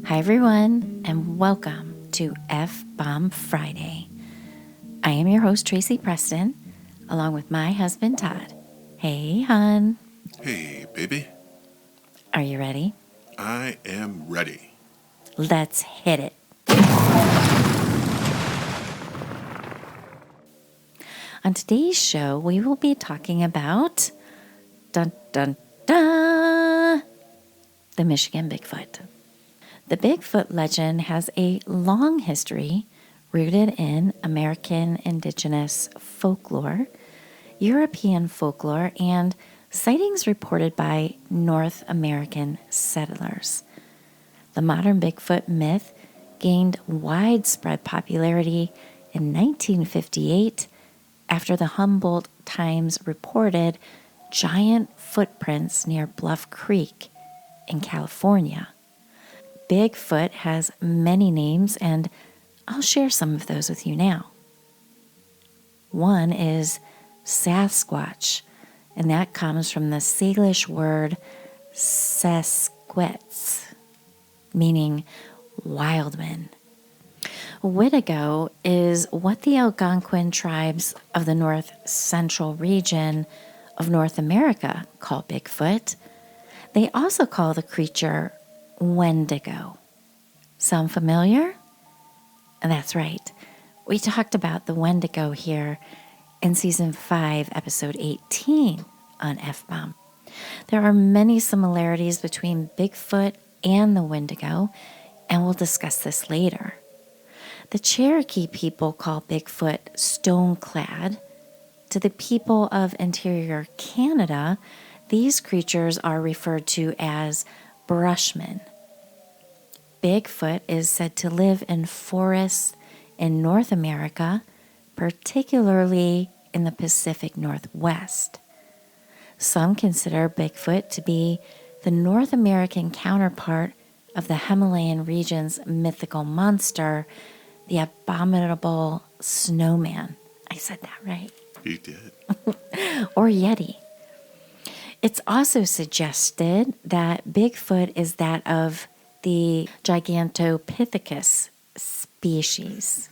Hi, everyone, and welcome to F-Bomb Friday. I am your host, Tracy Preston, along with my husband, Todd. Hey, hon. Hey, baby. Are you ready? I am ready. Let's hit it. On today's show, we will be talking about dun dun dun, the Michigan Bigfoot. The Bigfoot legend has a long history rooted in American indigenous folklore, European folklore, and sightings reported by North American settlers. The modern Bigfoot myth gained widespread popularity in 1958 after the Humboldt Times reported giant footprints near Bluff Creek in California. Bigfoot has many names, and I'll share some of those with you now. One is Sasquatch, and that comes from the Salish word Sasquatch, meaning wildman. Wendigo is what the Algonquin tribes of the north central region of North America call Bigfoot. They also call the creature Wendigo. Sound familiar? That's right. We talked about the Wendigo here in Season 5, Episode 18 on F-Bomb. There are many similarities between Bigfoot and the Wendigo, and we'll discuss this later. The Cherokee people call Bigfoot stone-clad. To the people of interior Canada, these creatures are referred to as brushmen. Bigfoot is said to live in forests in North America, particularly in the Pacific Northwest. Some consider Bigfoot to be the North American counterpart of the Himalayan region's mythical monster, the abominable snowman. I said that right. You did. Or Yeti. It's also suggested that Bigfoot is that of the Gigantopithecus species.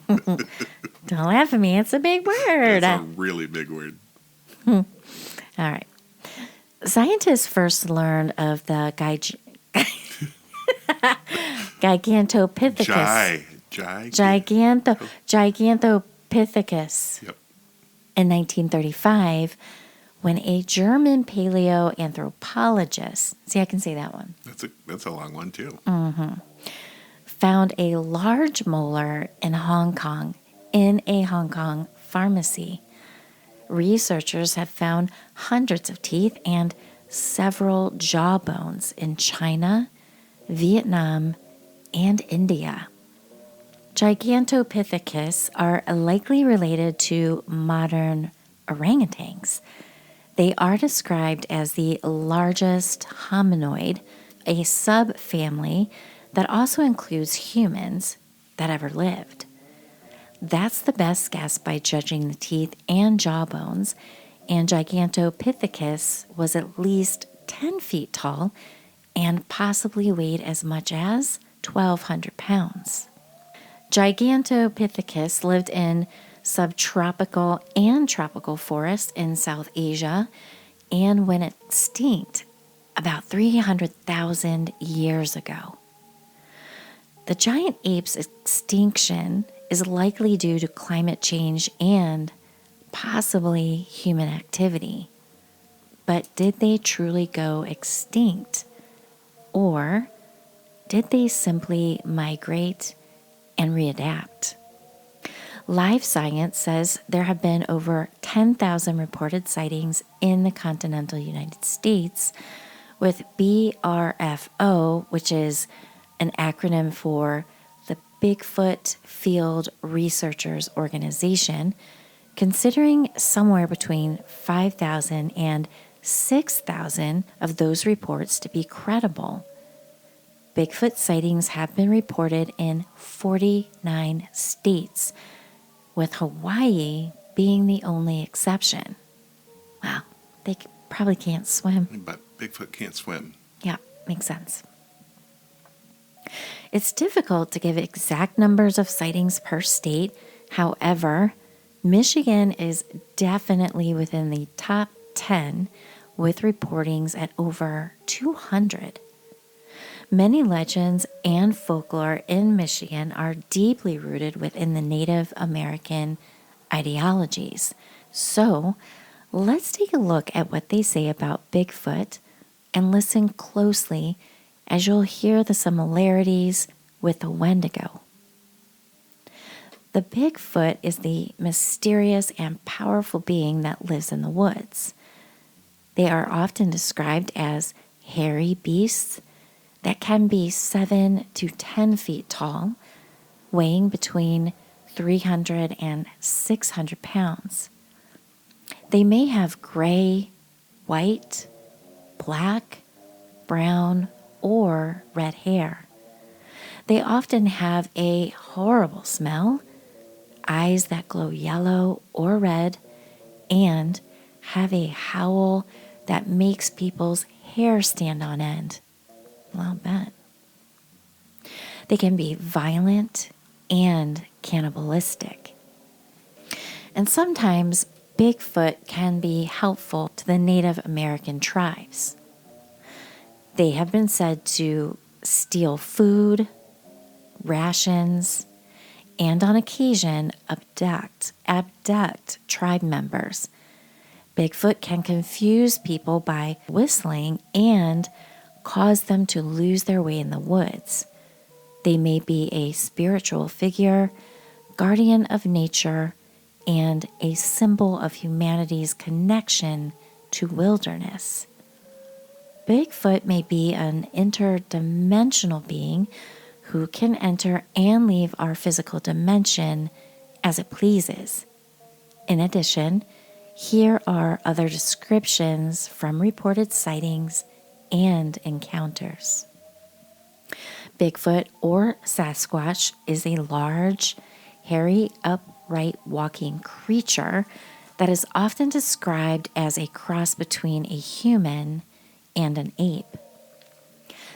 Don't laugh at me. It's a big word. That's a really big word. All right. Scientists first learned of the Gigantopithecus. Gigantopithecus. Yep. In 1935, when a German paleoanthropologist, see, I can say that one. That's a long one too. Found a large molar in Hong Kong in a Hong Kong pharmacy. Researchers have found hundreds of teeth and several jaw bones in China, Vietnam, and India. Gigantopithecus are likely related to modern orangutans. They are described as the largest hominoid, a subfamily that also includes humans that ever lived. That's the best guess by judging the teeth and jawbones, and Gigantopithecus was at least 10 feet tall and possibly weighed as much as 1,200 pounds. Gigantopithecus lived in subtropical and tropical forests in South Asia and went extinct about 300,000 years ago. The giant ape's extinction is likely due to climate change and possibly human activity. But did they truly go extinct? Or did they simply migrate and readapt? Live Science says there have been over 10,000 reported sightings in the continental United States, with BRFO, which is an acronym for the Bigfoot Field Researchers Organization, considering somewhere between 5,000 and 6,000 of those reports to be credible. Bigfoot sightings have been reported in 49 states, with Hawaii being the only exception. Wow, they probably can't swim. But Bigfoot can't swim. Yeah, makes sense. It's difficult to give exact numbers of sightings per state. However, Michigan is definitely within the top 10 with reportings at over 200. Many legends and folklore in Michigan are deeply rooted within the Native American ideologies. So, let's take a look at what they say about Bigfoot and listen closely as you'll hear the similarities with the Wendigo. The Bigfoot is the mysterious and powerful being that lives in the woods. They are often described as hairy beasts that can be 7 to 10 feet tall, weighing between 300 and 600 pounds. They may have gray, white, black, brown, or red hair. They often have a horrible smell, eyes that glow yellow or red, and have a howl that makes people's hair stand on end. Well, I'll bet. They can be violent and cannibalistic. And sometimes Bigfoot can be helpful to the Native American tribes. They have been said to steal food, rations, and on occasion abduct tribe members. Bigfoot can confuse people by whistling and cause them to lose their way in the woods. They may be a spiritual figure, guardian of nature, and a symbol of humanity's connection to wilderness. Bigfoot may be an interdimensional being who can enter and leave our physical dimension as it pleases. In addition, here are other descriptions from reported sightings and encounters. Bigfoot or Sasquatch is a large, hairy, upright walking creature that is often described as a cross between a human and an ape.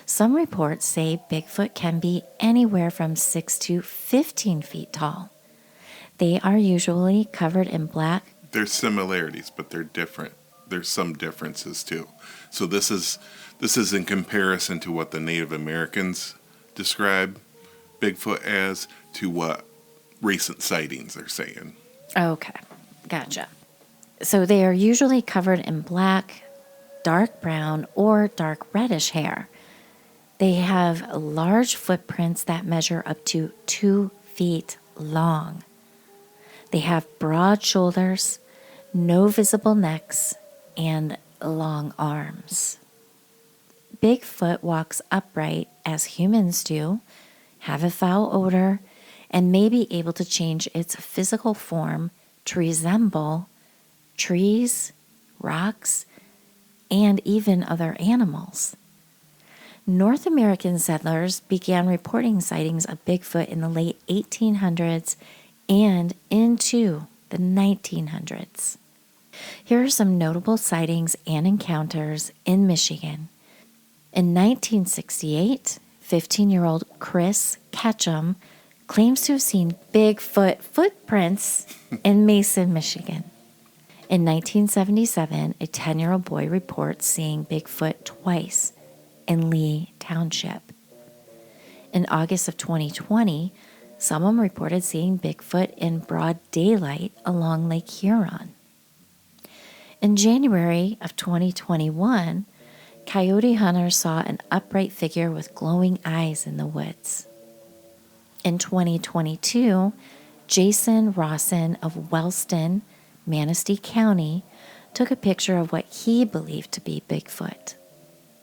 Some reports say Bigfoot can be anywhere from 6 to 15 feet tall. They are usually covered in black. There's similarities, but they're different. There's some differences too. So this is in comparison to what the Native Americans describe Bigfoot as to what recent sightings are saying. Okay, gotcha. So they are usually covered in black, dark brown, or dark reddish hair. They have large footprints that measure up to 2 feet long. They have broad shoulders, no visible necks, and long arms. Bigfoot walks upright as humans do, have a foul odor, and may be able to change its physical form to resemble trees, rocks, and even other animals. North American settlers began reporting sightings of Bigfoot in the late 1800s and into the 1900s. Here are some notable sightings and encounters in Michigan. In 1968, 15-year-old Chris Ketchum claims to have seen Bigfoot footprints in Mason, Michigan. In 1977, a 10-year-old boy reports seeing Bigfoot twice in Lee Township. In August of 2020, someone reported seeing Bigfoot in broad daylight along Lake Huron. In January of 2021, coyote hunters saw an upright figure with glowing eyes in the woods. In 2022, Jason Rawson of Wellston, Manistee County, took a picture of what he believed to be Bigfoot.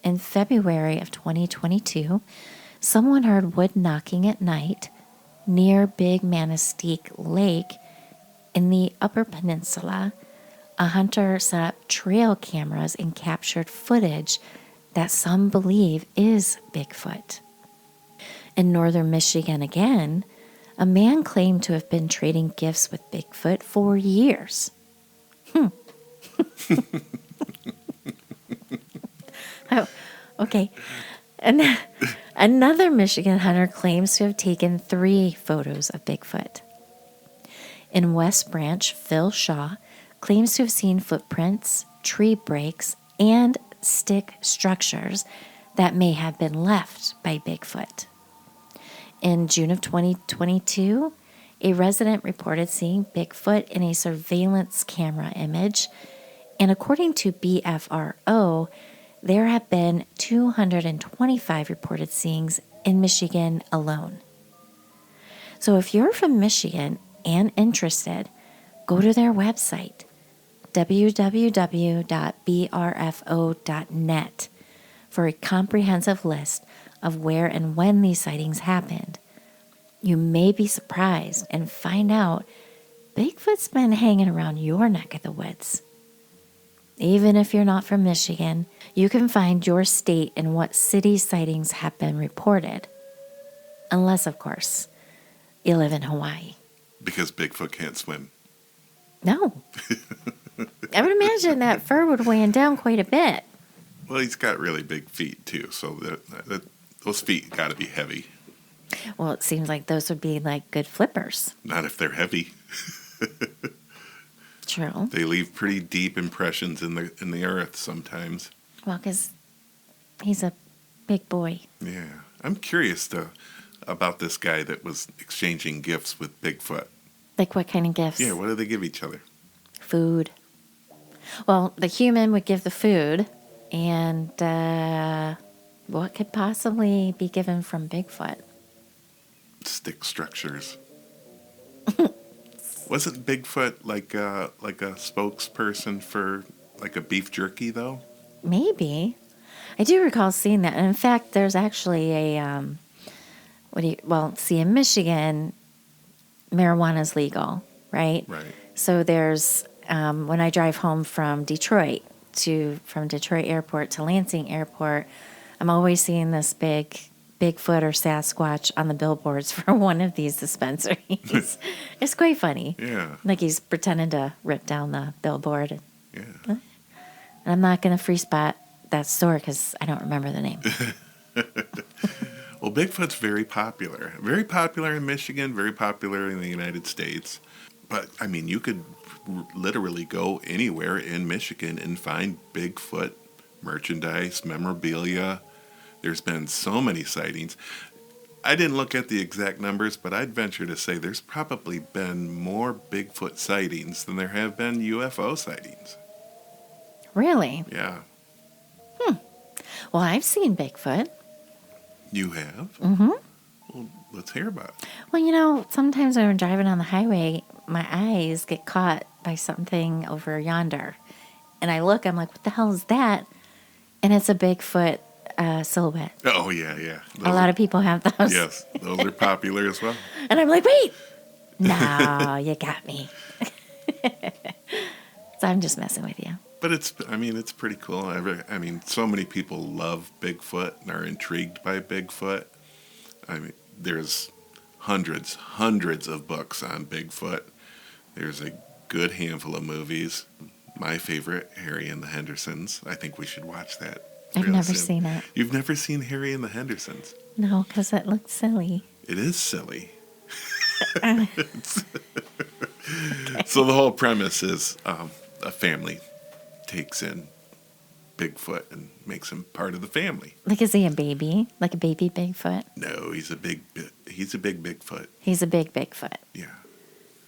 In February of 2022, someone heard wood knocking at night near Big Manistee Lake in the Upper Peninsula. A hunter set up trail cameras and captured footage that some believe is Bigfoot. In northern Michigan again, a man claimed to have been trading gifts with Bigfoot for years. Oh, okay. And Another Michigan hunter claims to have taken 3 photos of Bigfoot. In West Branch, Phil Shaw claims to have seen footprints, tree breaks, and stick structures that may have been left by Bigfoot. In June of 2022, a resident reported seeing Bigfoot in a surveillance camera image, and according to BFRO, there have been 225 reported seeings in Michigan alone. So if you're from Michigan and interested, go to their website, www.brfo.net, for a comprehensive list of where and when these sightings happened. You may be surprised and find out Bigfoot's been hanging around your neck of the woods. Even if you're not from Michigan, you can find your state and what city sightings have been reported. Unless, of course, you live in Hawaii. Because Bigfoot can't swim. No. I would imagine that fur would weigh him down quite a bit. Well, he's got really big feet, too, so those feet got to be heavy. Well, it seems like those would be like good flippers. Not if they're heavy. True. They leave pretty deep impressions in the earth sometimes. Well, because he's a big boy. Yeah. I'm curious about this guy that was exchanging gifts with Bigfoot. Like what kind of gifts? Yeah, what do they give each other? Food. Well, the human would give the food, and what could possibly be given from Bigfoot? Stick structures. Wasn't Bigfoot like a spokesperson for like a beef jerky though? Maybe. I do recall seeing that. And in fact, there's actually a in Michigan, marijuana's legal, right? Right. So there's when I drive home from Detroit Airport to Lansing Airport, I'm always seeing this Bigfoot or Sasquatch on the billboards for one of these dispensaries. It's quite funny. Yeah. Like he's pretending to rip down the billboard. Yeah. And I'm not going to free spot that store because I don't remember the name. Well, Bigfoot's very popular. Very popular in Michigan, very popular in the United States. But, I mean, you could literally go anywhere in Michigan and find Bigfoot merchandise, memorabilia. There's been so many sightings. I didn't look at the exact numbers, but I'd venture to say there's probably been more Bigfoot sightings than there have been UFO sightings. Really? Yeah. Well, I've seen Bigfoot. You have? Mm-hmm. Well, let's hear about it. Well, sometimes when I'm driving on the highway, my eyes get caught by something over yonder. And I look, I'm like, what the hell is that? And it's a Bigfoot silhouette. Oh, yeah. A lot of people have those. Yes, those are popular as well. And I'm like, wait! No, you got me. So I'm just messing with you. But it's pretty cool. I mean, so many people love Bigfoot and are intrigued by Bigfoot. I mean, there's hundreds of books on Bigfoot. There's a good handful of movies. My favorite, Harry and the Hendersons. I think we should watch that. I've never seen it. You've never seen Harry and the Hendersons? No, because it looked silly. It is silly. So the whole premise is a family takes in Bigfoot and makes him part of the family. Like, is he a baby? Like a baby Bigfoot? No, he's a big Bigfoot. He's a big Bigfoot. Yeah.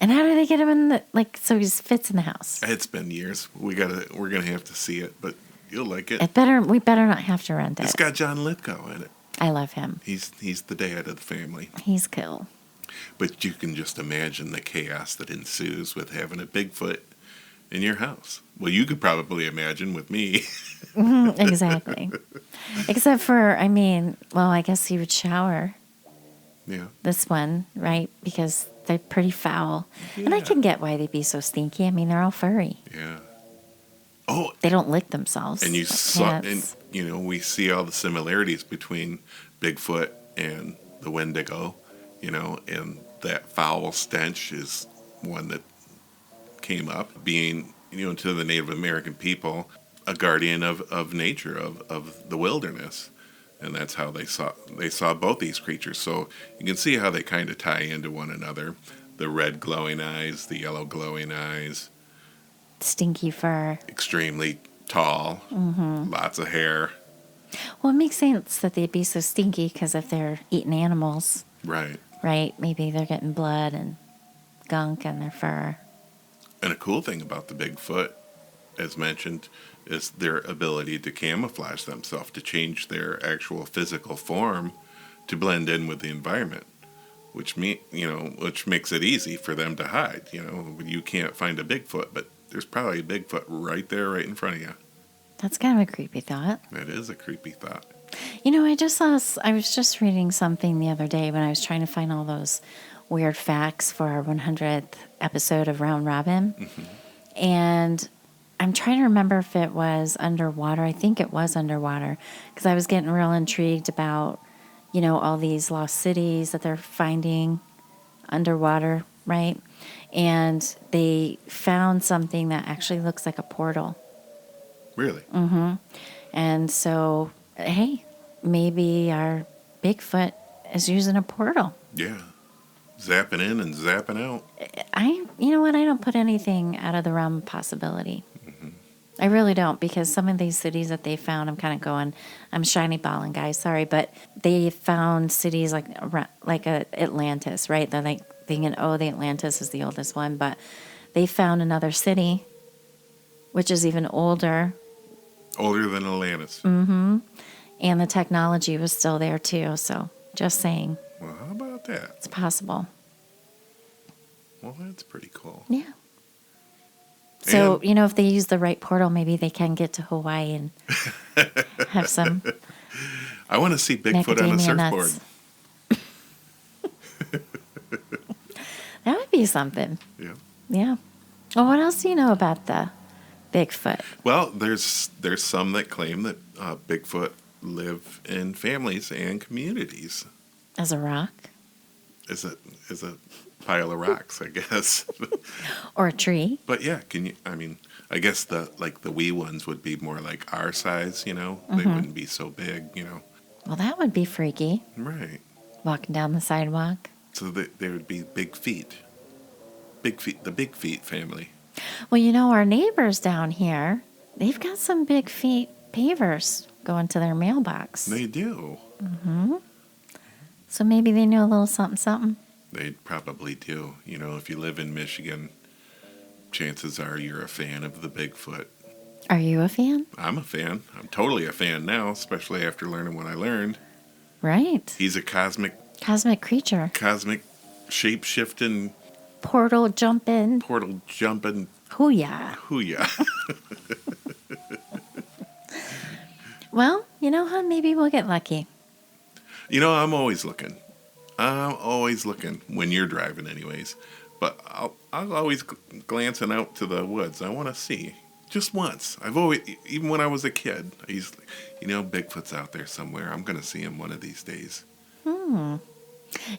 And how do they get him in so he fits in the house? It's been years. We're gonna have to see it, but you'll like it. We better not have to rent it. It's got John Lithgow in it. I love him. He's the dad of the family. He's cool. But you can just imagine the chaos that ensues with having a Bigfoot in your house. Well, you could probably imagine with me. Exactly. Except for, I guess he would shower. Yeah. This one, right? Because they're pretty foul. Yeah. And I can get why they'd be so stinky. I mean, they're all furry. Yeah. Oh. They don't lick themselves. And cats. we see all the similarities between Bigfoot and the Wendigo, and that foul stench is one that came up, being, to the Native American people, a guardian of nature, of the wilderness. and that's how they saw both these creatures. So you can see how they kind of tie into one another. The red glowing eyes, the yellow glowing eyes, Stinky fur. extremely tall, lots of hair. Well, it makes sense that they'd be so stinky because if they're eating animals, Right. right, maybe they're getting blood and gunk in their fur. And a cool thing about the Bigfoot, as mentioned, is their ability to camouflage themselves, to change their actual physical form to blend in with the environment, which makes it easy for them to hide. You can't find a Bigfoot, but there's probably a Bigfoot right there, right in front of you. That's kind of a creepy thought. That is a creepy thought. I was just reading something the other day when I was trying to find all those weird facts for our 100th episode of Round Robin. And I'm trying to remember if it was underwater. I think it was underwater because I was getting real intrigued about, all these lost cities that they're finding underwater, right? And they found something that actually looks like a portal. Really? And so, hey, maybe our Bigfoot is using a portal. Yeah. Zapping in and zapping out. You know what? I don't put anything out of the realm of possibility. I really don't, because some of these cities that they found, I'm kind of going, I'm shiny balling, guys, sorry, but they found cities like Atlantis, right? They're like thinking, the Atlantis is the oldest one, but they found another city, which is even older. Older than Atlantis. And the technology was still there too, so just saying. Well, how about that? It's possible. Well, that's pretty cool. Yeah. So, And if they use the right portal, maybe they can get to Hawaii and have some I want to see Bigfoot on a macadamia surfboard. nuts. That would be something. Yeah. Yeah. Well, what else do you know about the Bigfoot? Well, there's some that claim that Bigfoot live in families and communities. As a rock? Is a pile of rocks, I guess. Or a tree? But yeah, I guess the wee ones would be more like our size, They wouldn't be so big, Well, that would be freaky. Right. Walking down the sidewalk. So they would be big feet. Big feet, the Big Feet family. Well, our neighbors down here, they've got some big feet pavers going to their mailbox. They do. So maybe they knew a little something, something. They probably do. If you live in Michigan, chances are you're a fan of the Bigfoot. Are you a fan? I'm a fan. I'm totally a fan now, especially after learning what I learned. Right. He's a cosmic creature. Shape-shifting, Portal jumping. Hooyah. Well, huh? Maybe we'll get lucky. I'm always looking. When you're driving anyways. But I'll always glancing out to the woods. I want to see. Just once. I've always, even when I was a kid, I used to, Bigfoot's out there somewhere. I'm going to see him one of these days.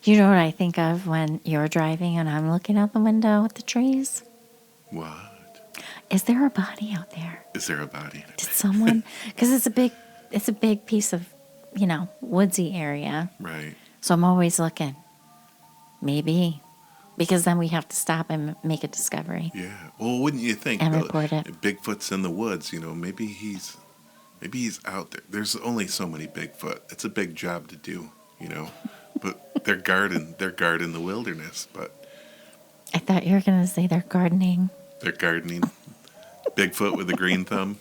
You know what I think of when you're driving and I'm looking out the window at the trees? What? Is there a body out there? Is there a body? Did someone? Because it's a big piece of, woodsy area. Right. So I'm always looking. Maybe. Because then we have to stop and make a discovery. Yeah. Well, wouldn't you think? And report it. Bigfoot's in the woods. Maybe he's out there. There's only so many Bigfoot. It's a big job to do. But they're guarding the wilderness. But I thought you were going to say they're gardening. They're gardening. Bigfoot with a green thumb.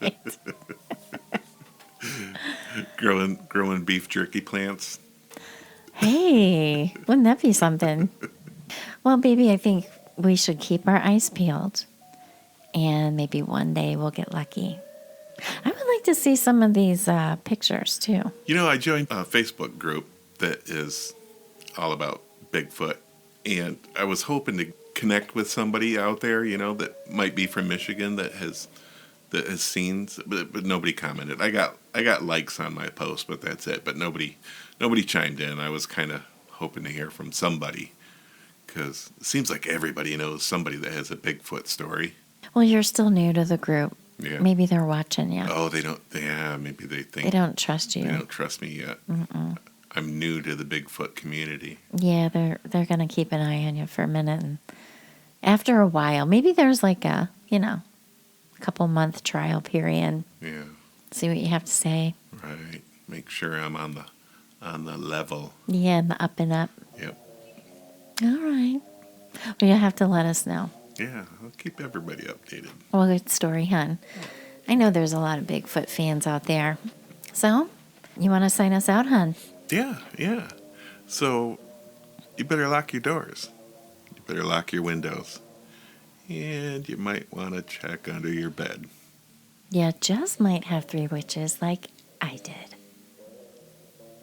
Right. growing beef jerky plants. Hey, wouldn't that be something? Well, baby, I think we should keep our eyes peeled. And maybe one day we'll get lucky. I would like to see some of these pictures, too. I joined a Facebook group that is all about Bigfoot. And I was hoping to connect with somebody out there, that might be from Michigan that has seen, but nobody commented. I got likes on my post, but that's it. But nobody chimed in. I was kind of hoping to hear from somebody because it seems like everybody knows somebody that has a Bigfoot story. Well, you're still new to the group. Yeah. Maybe they're watching you. Oh, they don't. Yeah, maybe they think They don't trust they you. don't trust me yet. I'm new to the Bigfoot community. Yeah, they're gonna keep an eye on you for a minute, and after a while, maybe there's like a couple month trial period. Yeah, See what you have to say. right. Make sure I'm on the level. Yeah, and the up and up. Yep. All right. Well, you have to let us know. Yeah, I'll keep everybody updated. Well, good story, hon. I know there's a lot of Bigfoot fans out there. So, you want to sign us out, hon? Yeah, yeah. So you better lock your doors. You better lock your windows. And you might want to check under your bed. You just might have 3 witches like I did.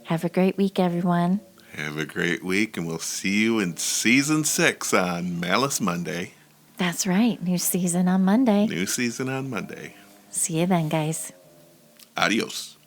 Have a great week, everyone. Have a great week, and we'll see you in season 6 on Malice Monday. That's right. New season on Monday. New season on Monday. See you then, guys. Adios.